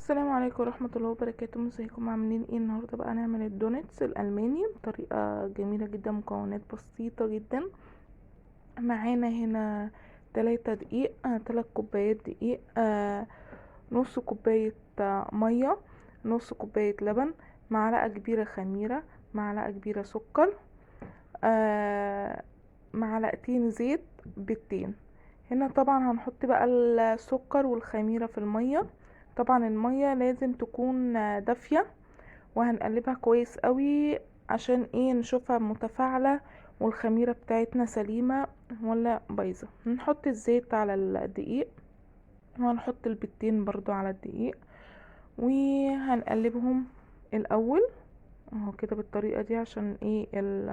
السلام عليكم ورحمة الله وبركاته. ازيكم عاملين ايه؟ النهاردة بقى هنعمل الدونتس الألماني بطريقة جميلة جدا، مكونات بسيطة جدا. معانا هنا 3 دقيق، 3 كوبايات دقيق، نص كوباية مية، نص كوباية لبن، معلقة كبيرة خميرة، معلقة كبيرة سكر، آه، معلقتين زيت، بيضتين. هنا طبعا هنحط بقى السكر والخميرة في المية. طبعا المية لازم تكون دافية، وهنقلبها كويس قوي عشان ايه نشوفها متفاعلة والخميرة بتاعتنا سليمة ولا بايظة. نحط الزيت على الدقيق، وهنحط البيضتين برضو على الدقيق، وهنقلبهم الاول اهو كده بالطريقة دي عشان ايه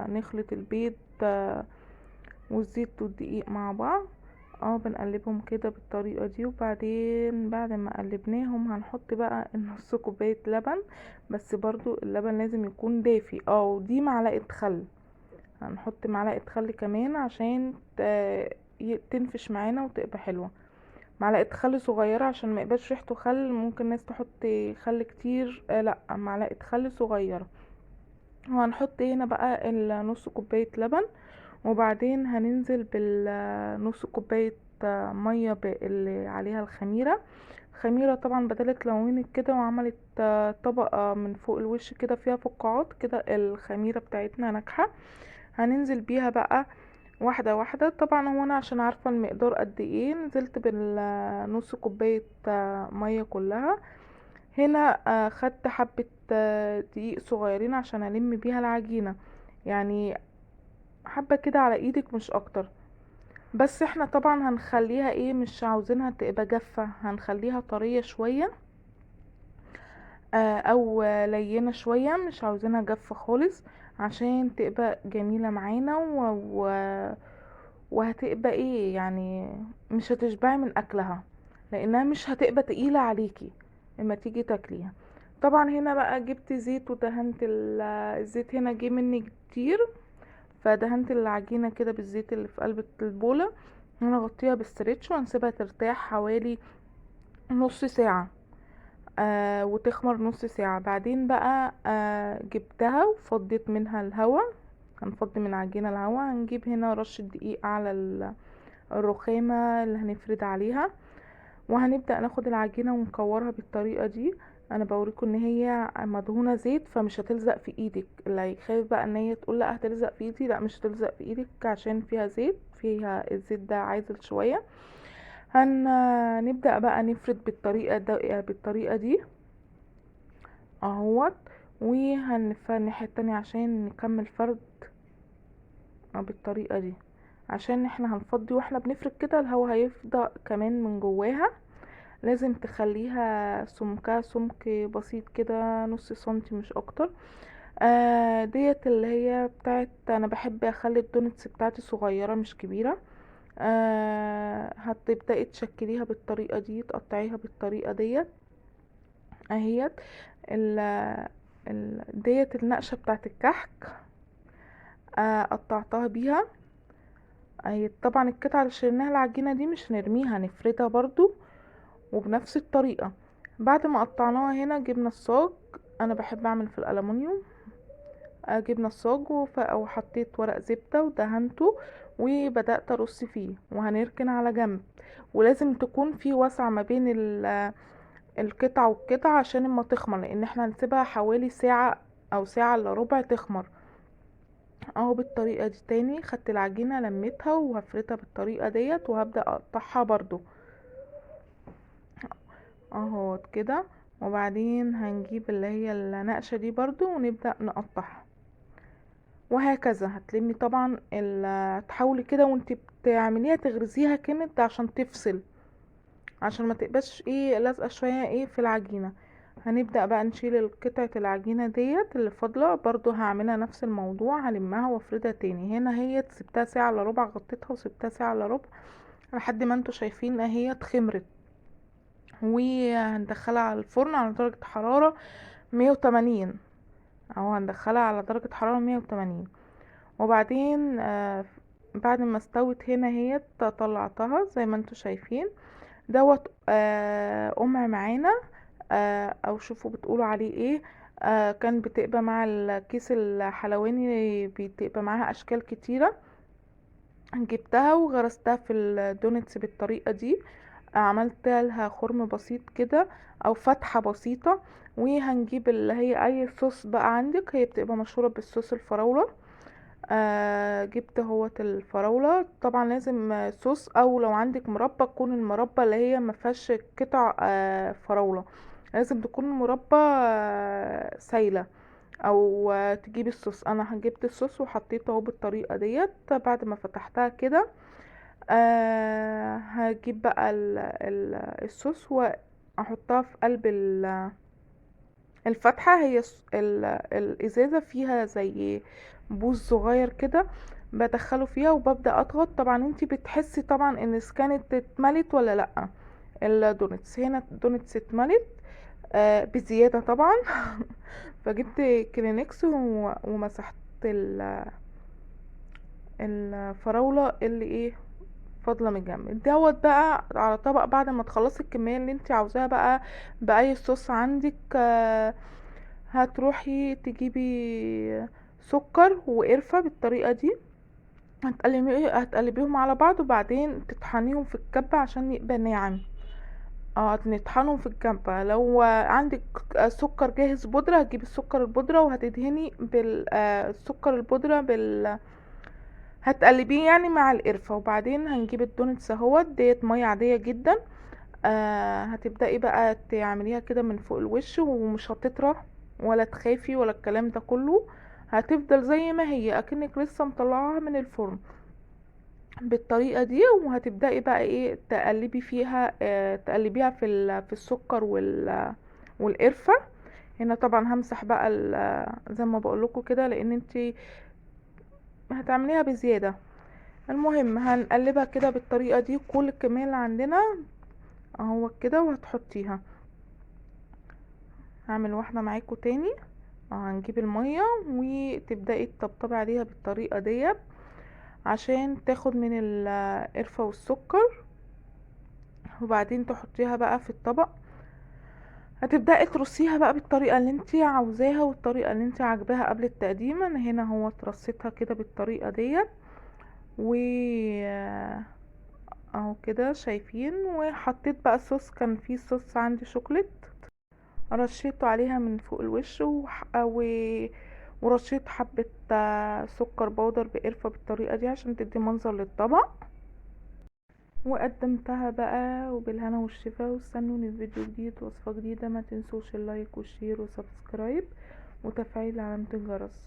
نخلط البيض والزيت والدقيق مع بعض. بنقلبهم كده بالطريقة دي، وبعدين بعد ما قلبناهم هنحط بقى نص كوباية لبن، بس برضو اللبن لازم يكون دافي. ودي معلقة خل، هنحط معلقة خل كمان عشان تنفش معانا وتبقى حلوة. معلقة خل صغيرة عشان ما يبقاش ريحته خل، ممكن ناس تحط خل كتير، لا، معلقة خل صغيرة. وهنحط هنا بقى النص كوباية لبن، وبعدين هننزل بالنص كوباية مية اللي عليها الخميرة. خميرة طبعا بدلت لونت كده وعملت طبقة من فوق الوش كده فيها فقاعات كده، الخميرة بتاعتنا ناجحة. هننزل بيها بقى واحدة واحدة. طبعا هو انا عشان عارفة المقدار قد ايه نزلت بالنص كوباية مية كلها. هنا خدت حبة دقيق صغيرين عشان الم بيها العجينة، يعني حبة كده على ايدك مش اكتر. بس احنا طبعا هنخليها ايه، مش عاوزينها تبقى جافة، هنخليها طرية شوية او لينة شوية، مش عاوزينها جافة خالص عشان تبقى جميلة معانا وهتبقى ايه يعني، مش هتشبعي من اكلها لانها مش هتبقى تقيلة عليكي لما تيجي تاكليها. طبعا هنا بقى جبت زيت ودهنت الزيت، هنا جه مني كتير فدهنت العجينة كده بالزيت اللي في قلب البولة. ونغطيها بالستريتش ونسيبها ترتاح حوالي نص ساعة، وتخمر نص ساعة. بعدين بقى جبتها وفضيت منها الهواء، هنفضي من العجينة الهواء. هنجيب هنا رشة دقيق على الرخامة اللي هنفرد عليها، وهنبدأ ناخد العجينة ونكورها بالطريقة دي. انا بوريكم ان هي مدهونة زيت فمش هتلزق في ايدك. اللي هيخاف بقى ان هي تقول لا هتلزق في ايدي، لا مش هتلزق في ايدك عشان فيها زيت، فيها الزيت ده عازل شوية. هنبدأ بقى نفرد بالطريقة دي اهوت، وهنلفها الناحية التانية عشان نكمل فرد بالطريقة دي، عشان احنا هنفضي واحنا بنفرد كده الهوا هيفضى كمان من جواها. لازم تخليها سمكها سمك بسيط كده، نص سنتي مش اكتر. ديت اللي هي بتاعت، انا بحب اخلي الدونتس بتاعتي صغيرة مش كبيرة. هتبدأي تشكليها بالطريقة دي، تقطعيها بالطريقة ديت اهيت. ديت النقشة بتاعت الكحك، قطعتها بيها اهي. طبعا القطعة اللي شلناها العجينة دي مش هنرميها، هنفردها برضو وبنفس الطريقة. بعد ما قطعناها هنا جبنا الصاج، انا بحب اعمل في الالومنيوم. جبنا الصاج وحطيت ورق زبدة ودهنته وبدأت ارص فيه، وهنركن على جنب. ولازم تكون في وسع ما بين القطعة والقطعة عشان اما تخمر، لان احنا هنسيبها حوالي ساعة او ساعة الا ربع تخمر اهو بالطريقة دي. تاني خدت العجينة لميتها وهفردها بالطريقة ديت، وهبدأ اقطعها برضو اهو كده. وبعدين هنجيب اللي هي النقشة دي برضو ونبدأ نقطعها، وهكذا. هتلمي طبعا تحاولي كده وانت بتعمليها تغرزيها كمد عشان تفصل، عشان ما تبقاش ايه لازقة شوية ايه في العجينة. هنبدأ بقى نشيل قطعة العجينة ديت اللي فاضلة، برضو هعملها نفس الموضوع، هلمها وافردها تاني. هنا هي سبتها ساعة الا ربع، غطيتها وسبتها ساعة الا ربع لحد ما انتوا شايفين اهي اتخمرت. وهندخلها على الفرن على درجة حرارة 180، او هندخلها على درجة حرارة 180. وبعدين بعد ما استوت هنا هي طلعتها زي ما انتوا شايفين دوت. قمع معانا او شوفوا بتقولوا عليه ايه. كان بتبقى مع الكيس الحلواني، بتبقى معاها اشكال كتيرة. جبتها وغرستها في الدونتس بالطريقة دي. عملت لها خرم بسيط كده او فتحة بسيطة. وهنجيب اللي هي اي صوص بقى عندك، هي بتبقى مشهورة بالصوص الفراولة. جبت هوت الفراولة. طبعا لازم صوص، او لو عندك مربى تكون المربى اللي هي ما فيهاش قطع فراولة. لازم تكون مربى سايلة. او تجيبي الصوص. انا جبت الصوص وحطيته اهو بالطريقة ديت. بعد ما فتحتها كده هجيب بقى الصوص واحطها في قلب الفتحة. هي الازازة فيها زي بوز صغير كده، بدخله فيها وببدأ اضغط. طبعا انتي بتحسي طبعا ان كانت اتملت ولا لأ. الدونتس هنا الدونتس اتملت بزيادة طبعا. فجبت كلينكس ومسحت الفراولة اللي ايه فاضله من الجنب دوت بقى على طبق. بعد ما تخلصي الكميه اللي انت عاوزاها بقى باي صوص عندك، هتروحي تجيبي سكر وقرفه بالطريقه دي. هتقلبيهم على بعض وبعدين تطحنيهم في الكبه عشان يبقى ناعم. نطحنهم في الكبه. لو عندك سكر جاهز بودره، هتجيبي السكر البودره وهتدهني بالسكر البودره هتقلبيه يعني مع القرفة. وبعدين هنجيب الدونتس اهوت ديت مية عادية جدا. هتبدأي بقى تعمليها كده من فوق الوش ومش هتطرى ولا تخافي ولا الكلام ده كله. هتفضل زي ما هي اكنك لسه مطلعاها من الفرن بالطريقة دي. وهتبدأي بقى ايه تقلبي فيها، تقلبيها في السكر والقرفة. هنا طبعا همسح بقى زي ما بقولكوا كده لان انتي هتعمليها بزيادة. المهم هنقلبها كده بالطريقة دي كل الكمية اللي عندنا اهو كده وهتحطيها. هعمل واحدة معاكم تاني. هنجيب المية وتبدأي تطبطبي عليها بالطريقة دي عشان تاخد من القرفة والسكر. وبعدين تحطيها بقى في الطبق. هتبدأي ترصيها بقى بالطريقة اللي انتي عاوزاها والطريقة اللي انتي عاجباها قبل التقديم. انا هنا هو ترصيتها كده بالطريقة دي و اهو كده شايفين. وحطيت بقى صوص، كان فيه صوص عندي شوكليت رشيته عليها من فوق الوش ورشيت حبة سكر بودر بقرفة بالطريقة دي عشان تدي منظر للطبق. وقدمتها بقى وبالهنا والشفا. واستنوني في فيديو جديد وصفة جديدة. ما تنسوش اللايك والشير وسبسكرايب وتفعيل علامة الجرس.